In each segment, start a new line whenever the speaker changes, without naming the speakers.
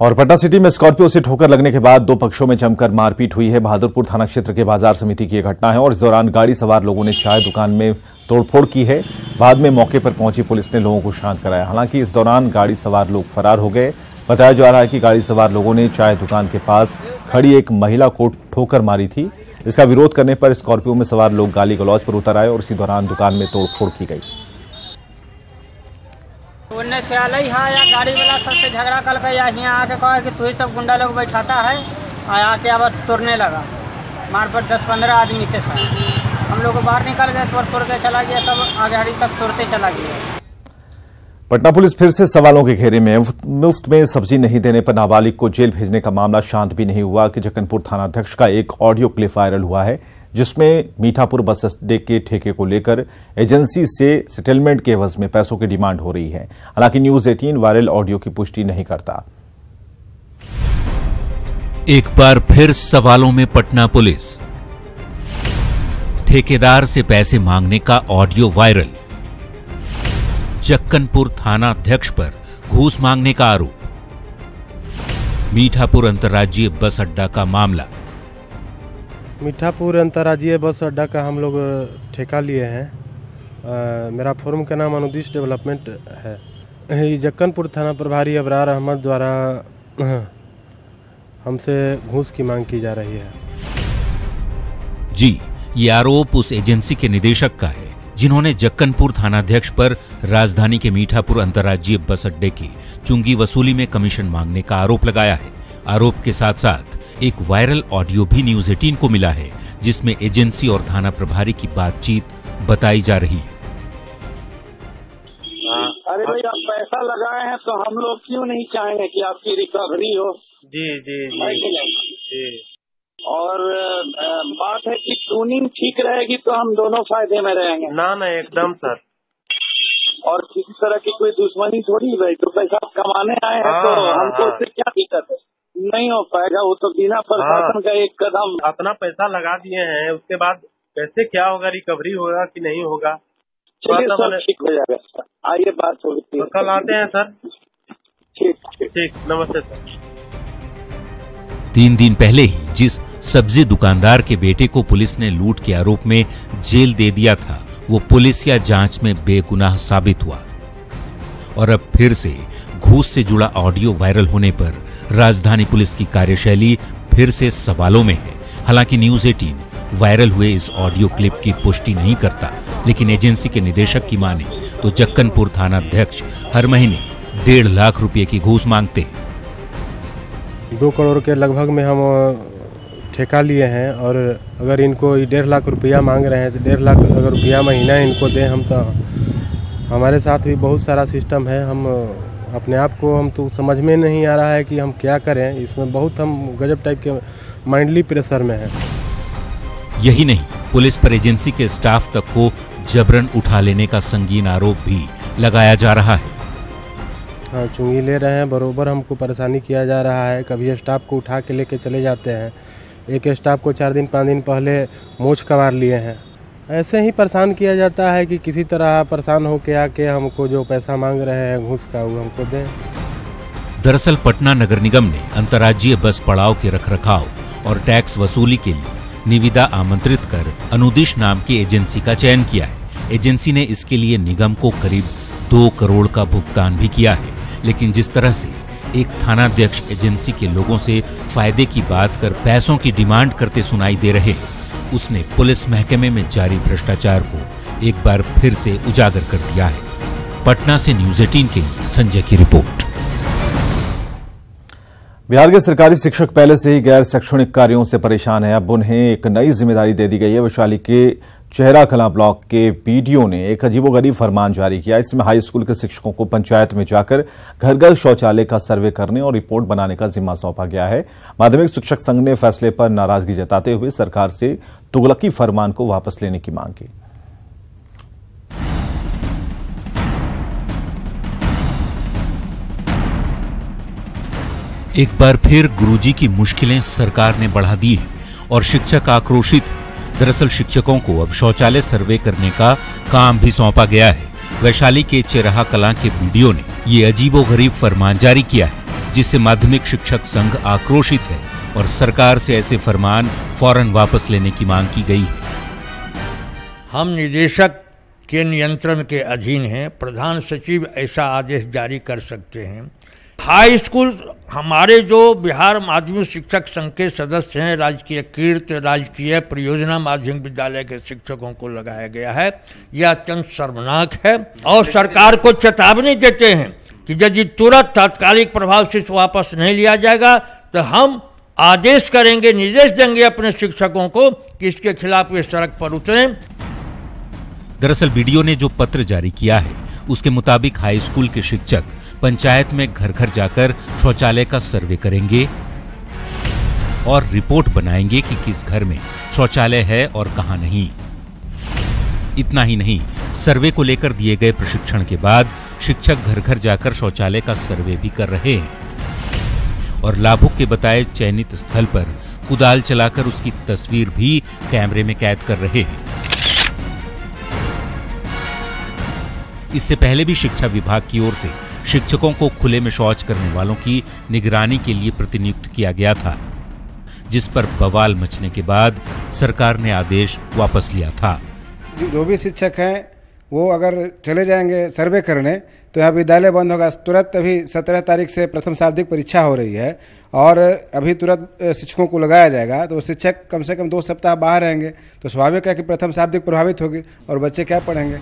और पटना सिटी में स्कॉर्पियो से ठोकर लगने के बाद दो पक्षों में जमकर मारपीट हुई है। बहादुरपुर थाना क्षेत्र के बाजार समिति की यह घटना है और इस दौरान गाड़ी सवार लोगों ने चाय दुकान में तोड़फोड़ की है। बाद में मौके पर पहुंची पुलिस ने लोगों को शांत कराया। हालांकि इस दौरान गाड़ी सवार लोग फरार हो गए। बताया जा रहा है कि गाड़ी सवार लोगों ने चाय दुकान के पास खड़ी एक महिला को ठोकर मारी थी। इसका विरोध करने पर स्कॉर्पियो में सवार लोग गाली गलौज पर उतर आए और इसी दौरान दुकान में तोड़फोड़ की गई।
उनने से आलई है या गाड़ी वाला सबसे झगड़ा कर के या यहाँ आके कहा कि तू ही सब गुंडा लोग बैठाता है और आके अब तोड़ने लगा। मार पर 10-15 आदमी से था। हम लोग को बाहर निकल गए, तोड़ के चला गया, सब आगे तक तोड़ते चला गया।
पटना पुलिस फिर से सवालों के घेरे में। मुफ्त में सब्जी नहीं देने पर नाबालिग को जेल भेजने का मामला शांत भी नहीं हुआ कि जक्कनपुर थानाध्यक्ष का एक ऑडियो क्लिप वायरल हुआ है जिसमें मीठापुर बस अड्डे के ठेके को लेकर एजेंसी से सेटलमेंट के एवज में पैसों की डिमांड हो रही है। हालांकि न्यूज 18 वायरल ऑडियो की पुष्टि नहीं करता।
एक बार फिर सवालों में पटना पुलिस। ठेकेदार से पैसे मांगने का ऑडियो वायरल। जक्कनपुर थाना अध्यक्ष पर घूस मांगने का आरोप। मीठापुर अंतर्राज्यीय बस अड्डा का मामला।
मीठापुर अंतर्राज्यीय बस अड्डा का हम लोग ठेका लिए हैं। मेरा फॉर्म का नाम अनुदिश डेवलपमेंट है। जक्कनपुर थाना प्रभारी अबरार अहमद द्वारा हमसे घूस की मांग की जा रही है।
जी, ये आरोप उस एजेंसी के निदेशक का है जिन्होंने जक्कनपुर थानाध्यक्ष पर राजधानी के मीठापुर अंतर्राज्यीय बस अड्डे की चुंगी वसूली में कमीशन मांगने का आरोप लगाया है। आरोप के साथ साथ एक वायरल ऑडियो भी न्यूज 18 को मिला है जिसमें एजेंसी और थाना प्रभारी की बातचीत बताई जा रही है।
अरे भाई, आप पैसा लगाए हैं तो हम लोग क्यों नहीं चाहेंगे कि आपकी रिकवरी हो।
जी जी जी।
और बात है कि ट्यूनिंग ठीक रहेगी तो हम दोनों फायदे में रहेंगे।
ना एकदम सर।
और किसी तरह की कोई दुश्मनी थोड़ी भाई, तो पैसा कमाने आए हैं तो हमको उससे क्या दिक्कत है। नहीं हो पाएगा वो तो बिना प्रशासन का एक कदम।
अपना पैसा लगा दिए हैं, उसके बाद कैसे क्या होगा, रिकवरी होगा कि नहीं होगा।
चलिए सर, ठीक हो जाएगा सर। आइए बात होगी,
कल आते हैं सर। ठीक, नमस्ते सर।
3 दिन पहले ही जिस सब्जी दुकानदार के बेटे को पुलिस ने लूट के आरोप में जेल दे दिया था वो पुलिस या जांच में बेगुनाह साबित हुआ और अब फिर से घूस से जुड़ा ऑडियो वायरल होने पर राजधानी पुलिस की कार्यशैली फिर से सवालों में है। हालांकि न्यूज 18 वायरल हुए इस ऑडियो क्लिप की पुष्टि नहीं करता, लेकिन एजेंसी के निदेशक की माने तो जक्कनपुर थानाध्यक्ष हर महीने 1.5 लाख रुपए की घूस मांगते।
2 करोड़ के लगभग में हम ठेका लिए हैं और अगर इनको 1.5 लाख रुपया मांग रहे हैं तो 1.5 लाख अगर रुपया महीना इनको दें हम, तो हमारे साथ भी बहुत सारा सिस्टम है। हम अपने आप को हम तो समझ में नहीं आ रहा है कि हम क्या करें। इसमें बहुत हम गजब टाइप के माइंडली प्रेशर में हैं।
यही नहीं, पुलिस पर एजेंसी के स्टाफ तक को जबरन उठा लेने का संगीन आरोप भी लगाया जा रहा है।
हाँ, चुंगी ले रहे हैं, बरोबर हमको परेशानी किया जा रहा है। कभी स्टाफ को उठा के लेके चले जाते हैं। एक स्टाफ को 4-5 दिन पहले मोछ कबार लिए हैं। ऐसे ही परेशान किया जाता है कि किसी तरह परेशान होके आके हमको जो पैसा मांग रहे हैं घूस का वो हमको दें।
दरअसल पटना नगर निगम ने अंतर्राज्यीय बस पड़ाव के रखरखाव और टैक्स वसूली के लिए निविदा आमंत्रित कर अनुदिश नाम की एजेंसी का चयन किया है। एजेंसी ने इसके लिए निगम को करीब 2 करोड़ का भुगतान भी किया है, लेकिन जिस तरह से एक थानाध्यक्ष एजेंसी के लोगों से फायदे की बात कर पैसों की डिमांड करते सुनाई दे रहे हैं, उसने पुलिस महकमे में जारी भ्रष्टाचार को एक बार फिर से उजागर कर दिया है। पटना से न्यूज 18 के लिए संजय की रिपोर्ट।
बिहार के सरकारी शिक्षक पहले से ही गैर शैक्षणिक कार्यों से परेशान है। अब उन्हें एक नई जिम्मेदारी दे दी गई है। वैशाली के चेहरा कलां ब्लॉक के बीडीओ ने एक अजीबोगरीब फरमान जारी किया। इसमें हाई स्कूल के शिक्षकों को पंचायत में जाकर घर घर शौचालय का सर्वे करने और रिपोर्ट बनाने का जिम्मा सौंपा गया है। माध्यमिक शिक्षक संघ ने फैसले पर नाराजगी जताते हुए सरकार से तुगलकी फरमान को वापस लेने की मांग की।
एक बार फिर गुरुजी की मुश्किलें सरकार ने बढ़ा दी है और शिक्षक आक्रोशित। दरअसल शिक्षकों को अब शौचालय सर्वे करने का काम भी सौंपा गया है। वैशाली के चेरहा कलां के बीडीओ ने ये अजीबोगरीब फरमान जारी किया है जिससे माध्यमिक शिक्षक संघ आक्रोशित है और सरकार से ऐसे फरमान फौरन वापस लेने की मांग की गई है।
हम निदेशक के नियंत्रण के अधीन हैं, प्रधान सचिव ऐसा आदेश जारी कर सकते हैं। हाई स्कूल हमारे जो बिहार माध्यमिक शिक्षक संघ के सदस्य हैं, राजकीय कीर्त, राजकीय परियोजना माध्यमिक विद्यालय के शिक्षकों को लगाया गया है, यह अत्यंत शर्मनाक है और सरकार को चेतावनी देते हैं कि यदि तुरंत तात्कालिक प्रभाव से वापस नहीं लिया जाएगा तो हम आदेश करेंगे, निर्देश देंगे अपने शिक्षकों को कि इसके खिलाफ वे सड़क पर उतरें।
दरअसल बीडीओ ने जो पत्र जारी किया है उसके मुताबिक हाई स्कूल के शिक्षक पंचायत में घर घर जाकर शौचालय का सर्वे करेंगे और रिपोर्ट बनाएंगे कि किस घर में शौचालय है और कहां नहीं। इतना ही नहीं, सर्वे को लेकर दिए गए प्रशिक्षण के बाद शिक्षक घर घर जाकर शौचालय का सर्वे भी कर रहे हैं और लाभुक के बताए चयनित स्थल पर कुदाल चलाकर उसकी तस्वीर भी कैमरे में कैद कर रहे हैं। इससे पहले भी शिक्षा विभाग की ओर से शिक्षकों को खुले में शौच करने वालों की निगरानी के लिए प्रतिनियुक्त किया गया था, जिस पर बवाल मचने के बाद सरकार ने आदेश वापस लिया था।
जो भी शिक्षक हैं वो अगर चले जाएंगे सर्वे करने तो यहाँ विद्यालय बंद होगा तुरंत। अभी 17 तारीख से प्रथम शाब्दिक परीक्षा हो रही है और अभी तुरंत शिक्षकों को लगाया जाएगा, तो शिक्षक कम से कम 2 सप्ताह बाहर रहेंगे तो स्वाभाविक है कि प्रथम शाब्दिक प्रभावित होगी और बच्चे क्या पढ़ेंगे।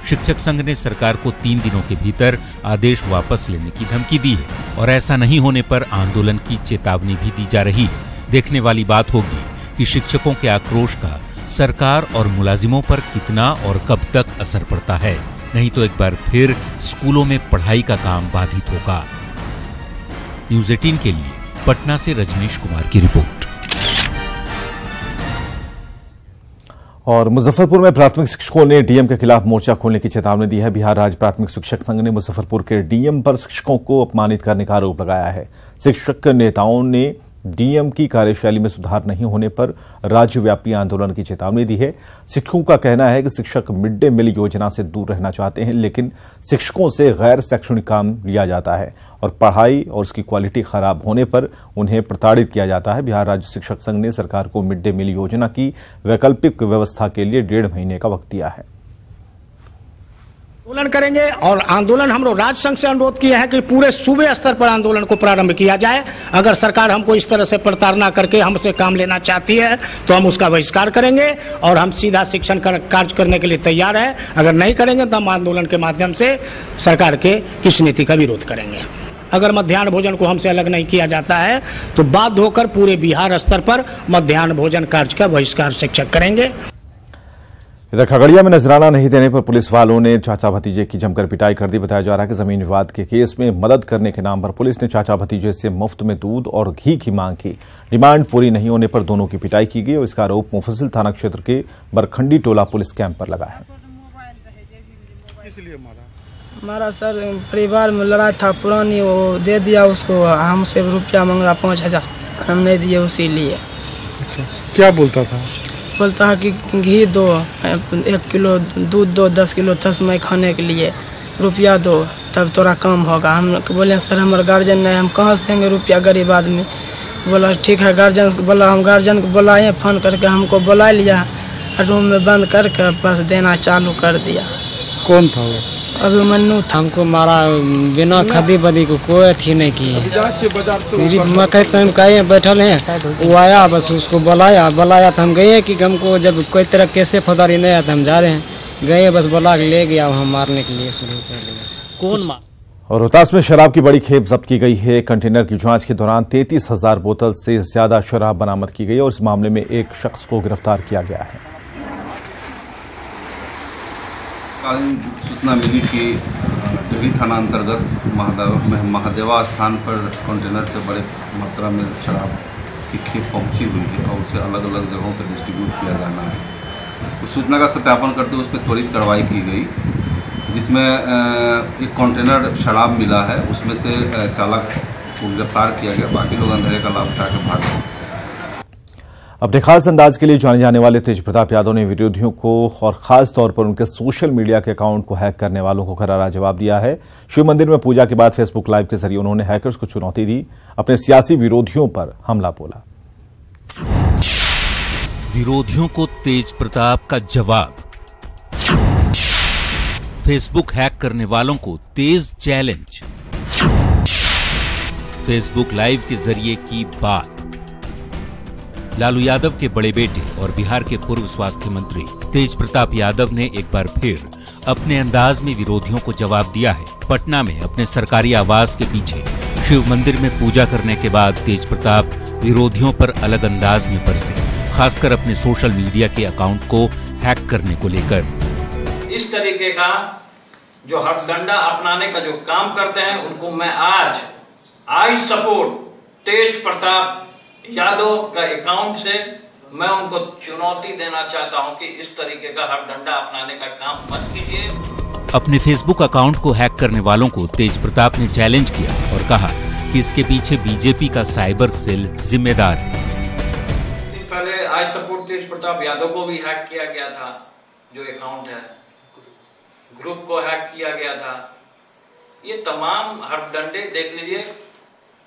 शिक्षक संघ ने सरकार को 3 दिनों के भीतर आदेश वापस लेने की धमकी दी है और ऐसा नहीं होने पर आंदोलन की चेतावनी भी दी जा रही है। देखने वाली बात होगी कि शिक्षकों के आक्रोश का सरकार और मुलाजिमों पर कितना और कब तक असर पड़ता है। नहीं तो एक बार फिर स्कूलों में पढ़ाई का काम बाधित होगा। न्यूज़ 18 के लिए पटना से रजनीश कुमार की रिपोर्ट।
और मुजफ्फरपुर में प्राथमिक शिक्षकों ने डीएम के खिलाफ मोर्चा खोलने की चेतावनी दी है। बिहार राज्य प्राथमिक शिक्षक संघ ने मुजफ्फरपुर के डीएम पर शिक्षकों को अपमानित करने का आरोप लगाया है। शिक्षक नेताओं ने डीएम की कार्यशैली में सुधार नहीं होने पर राज्यव्यापी आंदोलन की चेतावनी दी है। शिक्षकों का कहना है कि शिक्षक मिड डे मील योजना से दूर रहना चाहते हैं, लेकिन शिक्षकों से गैर शैक्षणिक काम लिया जाता है और पढ़ाई और उसकी क्वालिटी खराब होने पर उन्हें प्रताड़ित किया जाता है। बिहार राज्य शिक्षक संघ ने सरकार को मिड डे मील योजना की वैकल्पिक व्यवस्था के लिए 1.5 महीने का वक्त दिया है।
आंदोलन करेंगे और आंदोलन हम लोग राज्य संघ से अनुरोध किया है कि पूरे सूबे स्तर पर आंदोलन को प्रारंभ किया जाए। अगर सरकार हमको इस तरह से प्रताड़ना करके हमसे काम लेना चाहती है तो हम उसका बहिष्कार करेंगे और हम सीधा शिक्षण कार्य करने के लिए तैयार हैं। अगर नहीं करेंगे तो हम आंदोलन के माध्यम से सरकार के इस नीति का विरोध करेंगे। अगर मध्याह्न भोजन को हमसे अलग नहीं किया जाता है तो बाध्य होकर पूरे बिहार स्तर पर मध्याह्न भोजन कार्य का बहिष्कार शिक्षक करेंगे।
इधर खगड़िया में नजराना नहीं देने पर पुलिस वालों ने चाचा भतीजे की जमकर पिटाई कर दी। बताया जा रहा है कि जमीन विवाद के केस में मदद करने के नाम पर पुलिस ने चाचा भतीजे से मुफ्त में दूध और घी की मांग की। डिमांड पूरी नहीं होने पर दोनों की पिटाई की गई और इसका आरोप मुफस्सिल थाना क्षेत्र के बरखंडी टोला पुलिस कैंप पर लगा है।
हमारा सर परिवार में लड़ाई था पुरानी, वो दे दिया उसको, हमसे रुपया मांग रहा 5000, हम नहीं दिए उसी लिए।
अच्छा, क्या बोलता था?
बोलता है कि घी दो, 1 किलो दूध दो, 10 किलो तस्मै खाने के लिए, रुपया दो तब तोरा काम होगा। हम बोले सर हमारे गार्जियन नहीं, हम कहाँ से देंगे रुपया, गरीब आदमी। बोला ठीक है, गार्जियन को बोला, हम गार्जियन को बुलाए, फ़ोन करके हमको बुला लिया, रूम में बंद करके बस देना चालू कर दिया।
कौन था वो?
अभिमन्यु था।
हमको मारा बिना खदी बदी को कोई अथी नहीं की, सिर्फ मकई टाइम कहे बैठल हैं। वो आया बस उसको बुलाया तो हम गए कि हमको जब कोई तरह कैसे फौदारी नहीं आया तो हम जा रहे हैं, गए बस बुला के ले गया वहाँ मारने के लिए शुरू कर लिया। कौन मार?
और रोहतास में शराब की बड़ी खेप जब्त की गई है। कंटेनर की जांच के दौरान 33,000 बोतल से ज्यादा शराब बरामद की गई और इस मामले में एक शख्स को गिरफ्तार किया गया है।
सूचना मिली कि डेहरी थाना अंतर्गत महादेवा स्थान पर कंटेनर से बड़े मात्रा में शराब की खेप पहुंची हुई है और उसे अलग अलग जगहों पर डिस्ट्रीब्यूट किया जाना है। उस सूचना का सत्यापन करते हुए उस पर त्वरित कार्रवाई की गई, जिसमें एक कंटेनर शराब मिला है, उसमें से चालक को गिरफ्तार किया गया। बाकी लोग अंधेरे का लाभ उठा के भाग गए।
अपने खास अंदाज के लिए जाने जाने वाले तेज प्रताप यादव ने विरोधियों को और खास तौर पर उनके सोशल मीडिया के अकाउंट को हैक करने वालों को करारा जवाब दिया है। शिव मंदिर में पूजा के बाद फेसबुक लाइव के जरिए उन्होंने हैकर्स को चुनौती दी, अपने सियासी विरोधियों पर हमला बोला।
विरोधियों को तेज प्रताप का जवाब, फेसबुक हैक करने वालों को तेज चैलेंज, फेसबुक लाइव के जरिए की बात। लालू यादव के बड़े बेटे और बिहार के पूर्व स्वास्थ्य मंत्री तेज प्रताप यादव ने एक बार फिर अपने अंदाज में विरोधियों को जवाब दिया है। पटना में अपने सरकारी आवास के पीछे शिव मंदिर में पूजा करने के बाद तेज प्रताप विरोधियों पर अलग अंदाज में बरसे, खासकर अपने सोशल मीडिया के अकाउंट को हैक करने को लेकर।
इस तरीके का जो हथकंडा अपनाने का जो काम करते हैं उनको मैं आज आई सपोर्ट तेज प्रताप यादव का अकाउंट से मैं उनको चुनौती देना चाहता हूं कि इस तरीके का हथकंडा अपनाने का काम मत कीजिए।
अपने फेसबुक अकाउंट को हैक करने वालों को तेज प्रताप ने चैलेंज किया और कहा कि इसके पीछे बीजेपी का साइबर सेल जिम्मेदार है।
पहले आई सपोर्ट तेज प्रताप यादव को भी हैक किया गया था, जो अकाउंट है, ग्रुप को हैक किया गया था। ये तमाम हथकंडे देख लीजिए,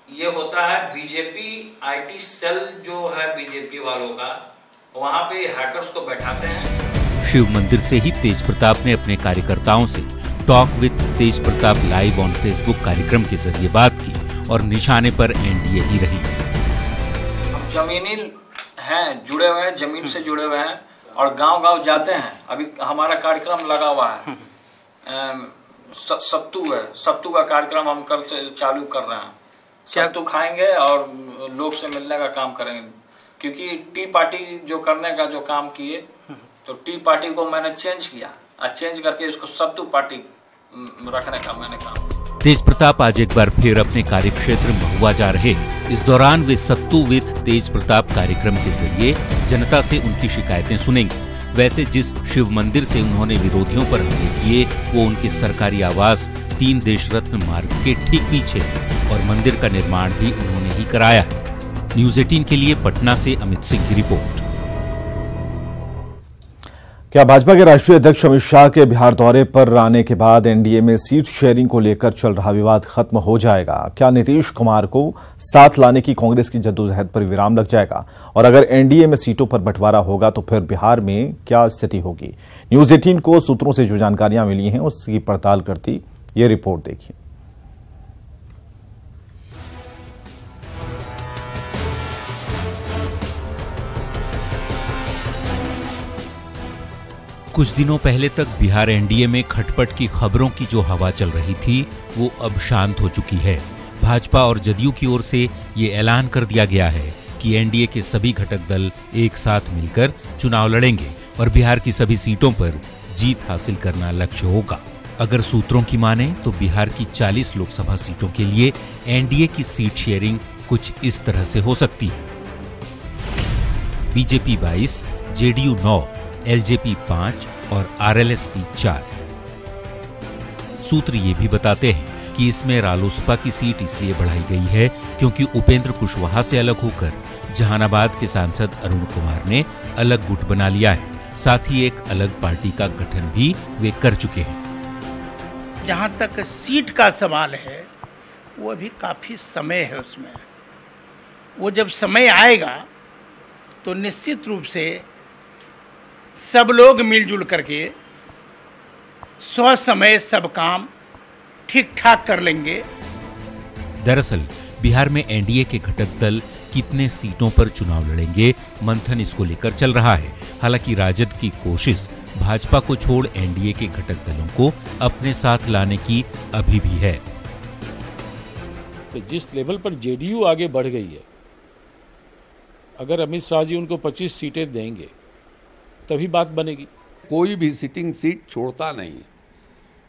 ये होता है बीजेपी आईटी सेल जो है बीजेपी वालों का, वहां पे हैकर्स को बैठाते हैं।
शिव मंदिर से ही तेज प्रताप ने अपने कार्यकर्ताओं से talk with Tej Pratap live on Facebook कार्यक्रम के जरिए बात की और निशाने पर एनडीए ही रही।
हम जमीनी हैं, जुड़े हुए हैं, जमीन से जुड़े हुए हैं और गांव-गांव जाते हैं। अभी हमारा कार्यक्रम लगा हुआ है, सत्तू है, सत्तू का कार्यक्रम हम कल से चालू कर रहे हैं। सत्तू खाएंगे और लोग से मिलने का काम करेंगे, क्योंकि टी पार्टी जो करने का जो काम किए, तो टी पार्टी को मैंने चेंज किया और चेंज करके इसको सत्तू पार्टी रखने का मैंने काम।
तेज प्रताप आज एक बार फिर अपने कार्यक्षेत्र महुआ जा रहे। इस दौरान वे सत्तू विद तेज प्रताप कार्यक्रम के जरिए जनता से उनकी शिकायतें सुनेंगे। वैसे जिस शिव मंदिर से उन्होंने विरोधियों पर हमले किए वो उनके सरकारी आवास 3 देश रत्न मार्ग के ठीक पीछे और मंदिर का निर्माण भी उन्होंने ही कराया है। न्यूज़ 18 के लिए पटना से अमित सिंह की रिपोर्ट।
क्या भाजपा के राष्ट्रीय अध्यक्ष अमित शाह के बिहार दौरे पर आने के बाद एनडीए में सीट शेयरिंग को लेकर चल रहा विवाद खत्म हो जाएगा? क्या नीतीश कुमार को साथ लाने की कांग्रेस की जद्दोजहद पर विराम लग जाएगा? और अगर एनडीए में सीटों पर बंटवारा होगा तो फिर बिहार में क्या स्थिति होगी? न्यूज़ 18 को सूत्रों से जो जानकारियां मिली हैं उसकी पड़ताल करती ये रिपोर्ट देखिए।
कुछ दिनों पहले तक बिहार एनडीए में खटपट की खबरों की जो हवा चल रही थी वो अब शांत हो चुकी है। भाजपा और जदयू की ओर से ये ऐलान कर दिया गया है कि एनडीए के सभी घटक दल एक साथ मिलकर चुनाव लड़ेंगे और बिहार की सभी सीटों पर जीत हासिल करना लक्ष्य होगा। अगर सूत्रों की माने तो बिहार की 40 लोकसभा सीटों के लिए एनडीए की सीट शेयरिंग कुछ इस तरह से हो सकती है। बीजेपी 22, जेडीयू 9, एलजेपी 5 और आरएलएसपी 4। सूत्र ये भी बताते हैं कि इसमें रालोसपा की सीट इसलिए बढ़ाई गई है क्योंकि उपेंद्र कुशवाहा से अलग होकर जहानाबाद के सांसद अरुण कुमार ने अलग गुट बना लिया है। साथ ही एक अलग पार्टी का गठन भी वे कर चुके हैं।
जहां तक सीट का सवाल है वो अभी काफी समय है उसमें। वो जब समय आएगा तो निश्चित रूप से सब लोग मिलजुल करके समय सब काम ठीक ठाक कर लेंगे।
दरअसल बिहार में एनडीए के घटक दल कितने सीटों पर चुनाव लड़ेंगे मंथन इसको लेकर चल रहा है। हालांकि राजद की कोशिश भाजपा को छोड़ एनडीए के घटक दलों को अपने साथ लाने की अभी भी है।
तो जिस लेवल पर जेडीयू आगे बढ़ गई है, अगर अमित शाह जी उनको 25 सीटें देंगे तभी बात बनेगी।
कोई भी सिटिंग सीट छोड़ता नहीं है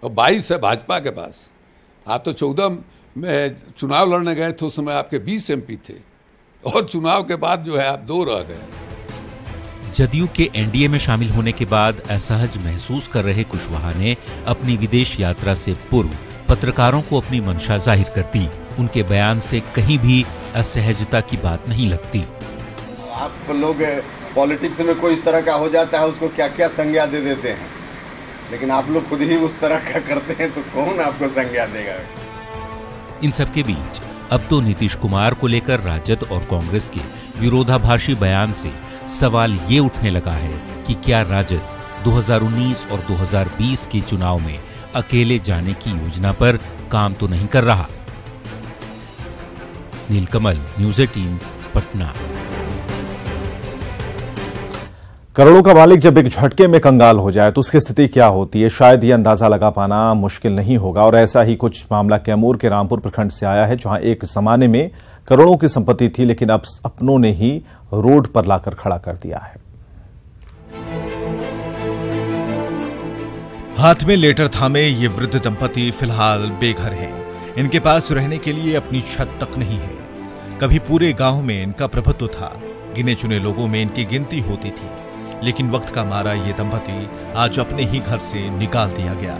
और 22 है भाजपा के पास। आप तो 14 में चुनाव लड़ने गए थे, उस समय आपके 20 एमपी थे और चुनाव के बाद जो है आप 2 रह गए।
जदयू के एनडीए में शामिल होने के बाद असहज महसूस कर रहे कुशवाहा ने अपनी विदेश यात्रा से पूर्व पत्रकारों को अपनी मंशा जाहिर कर दी। उनके बयान से कहीं भी असहजता की बात नहीं लगती।
आप लोग पॉलिटिक्स में कोई इस तरह का हो जाता है उसको क्या क्या संज्ञा दे देते हैं, लेकिन आप लोग खुद ही उस तरह का करते हैं तो कौन आपको संज्ञा देगा।
इन सबके बीच अब तो नीतीश कुमार को लेकर राजद और कांग्रेस के विरोधाभासी बयान से सवाल ये उठने लगा है कि क्या राजद 2019 और 2020 के चुनाव में अकेले जाने की योजना पर काम तो नहीं कर रहा। नीलकमल, न्यूज़ 18, पटना।
करोड़ों का मालिक जब एक झटके में कंगाल हो जाए तो उसकी स्थिति क्या होती है, शायद ये अंदाजा लगा पाना मुश्किल नहीं होगा। और ऐसा ही कुछ मामला कैमूर के रामपुर प्रखंड से आया है, जहां एक जमाने में करोड़ों की संपत्ति थी, लेकिन अब अपनों ने ही रोड पर लाकर खड़ा कर दिया है। हाथ में लेटर थामे ये वृद्ध दंपति फिलहाल बेघर हैं। इनके पास रहने के लिए अपनी छत तक नहीं है। कभी पूरे गांव में इनका प्रभुत्व था, गिने चुने लोगों में इनकी गिनती होती थी, लेकिन वक्त का मारा ये दंपति आज अपने ही घर से निकाल दिया गया।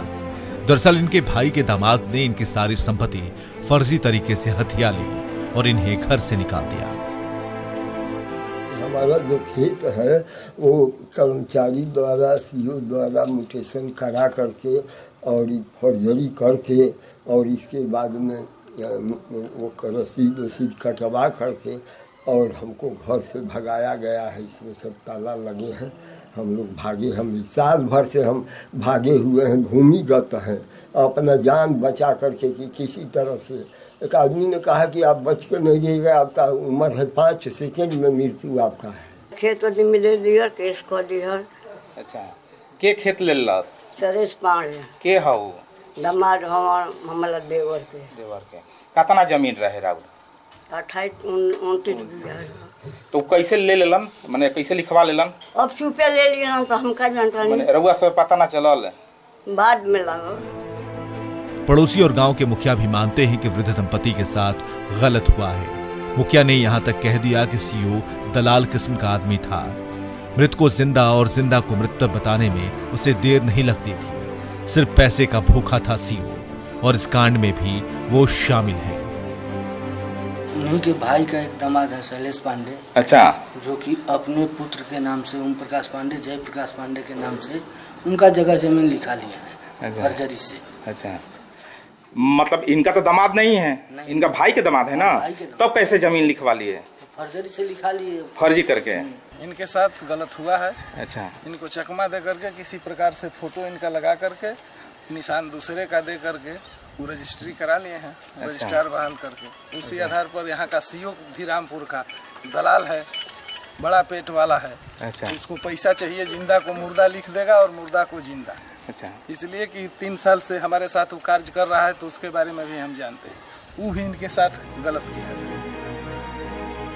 दरअसल इनके भाई के दामाद ने इनकी सारी संपत्ति फर्जी तरीके से हथिया ली और इन्हें घर से निकाल दिया।
हमारा जो खेत है वो कर्मचारी द्वारा सीओ द्वारा म्यूटेशन करा करके और फर्जरी करके और इसके बाद में वो रसीद कटवा करके और हमको घर से भगाया गया है। इसमें सब ताला लगे हैं, हम लोग भागे, हम साल भर से हम भागे हुए हैं, भूमिगत हैं, अपना जान बचा करके कि किसी तरह से। एक आदमी ने कहा कि आप बच के नहीं रहिएगा, आपका उम्र है 5 सेकेंड में मृत्यु आपका है।
खेत मिले दिया केस को दिया।
अच्छा, के खेत ले ला?
सरेश पाड़े
के हाउ
दमाद हमारा देवर के
कितना जमीन रहे राउर?
28-29 बीघा।
तो कैसे ले लेलन, माने कैसे लिखवा लेलन?
अब चुपे ले लिया तो हम का जानता नहीं,
रउआ से पता ना चलल,
बाद में लगा।
पड़ोसी और गांव के मुखिया भी मानते हैं कि वृद्ध दंपति के साथ गलत हुआ है। मुखिया ने यहां तक कह दिया कि सीओ दलाल किस्म का आदमी था। मृत को जिंदा और जिंदा को मृत बताने में उसे देर नहीं लगती थी। सिर्फ पैसे का भूखा था सीओ, और इस कांड में भी वो शामिल है।
उनके भाई का एक दामाद है शैलेश पांडे।
अच्छा,
जो कि अपने पुत्र के नाम से ओम प्रकाश पांडे, जय प्रकाश पांडे के नाम से उनका जगह जमीन लिखा लिया है फर्जरी से।
अच्छा, मतलब इनका तो दामाद नहीं है, इनका भाई के दामाद है ना, तब कैसे जमीन लिखवा लिए?
फर्जरी से लिखा लिए,
फर्जी करके।
इनके साथ गलत हुआ है।
अच्छा,
इनको चकमा दे करके किसी प्रकार से फोटो इनका लगा करके निशान दूसरे का दे करके वो रजिस्ट्री करा लिए हैं। अच्छा। रजिस्ट्रार बहाल करके उसी
अच्छा।
आधार पर यहाँ का सीओ भी रामपुर का दलाल है, बड़ा पेट वाला है।
अच्छा।
उसको पैसा चाहिए, जिंदा को मुर्दा लिख देगा और मुर्दा को जिंदा।
अच्छा।
इसलिए कि 3 साल से हमारे साथ वो कार्य कर रहा है, तो उसके बारे में भी हम जानते हैं। वो भी इनके साथ गलत किया।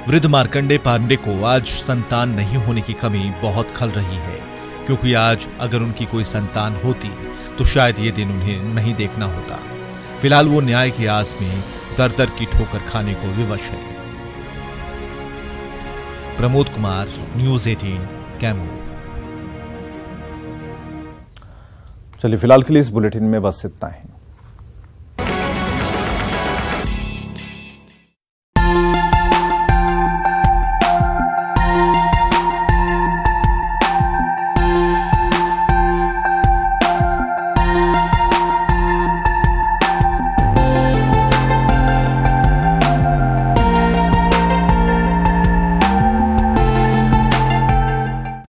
वृद्ध मार्कंडे पांडे को आज संतान नहीं होने की कमी बहुत खल रही है, क्योंकि आज अगर उनकी कोई संतान होती तो शायद ये दिन उन्हें नहीं देखना होता। फिलहाल वो न्याय की आस में दर दर की ठोकर खाने को विवश है। प्रमोद कुमार, न्यूज़ 18, कैमूर। चलिए फिलहाल के लिए इस बुलेटिन में बस इतना है।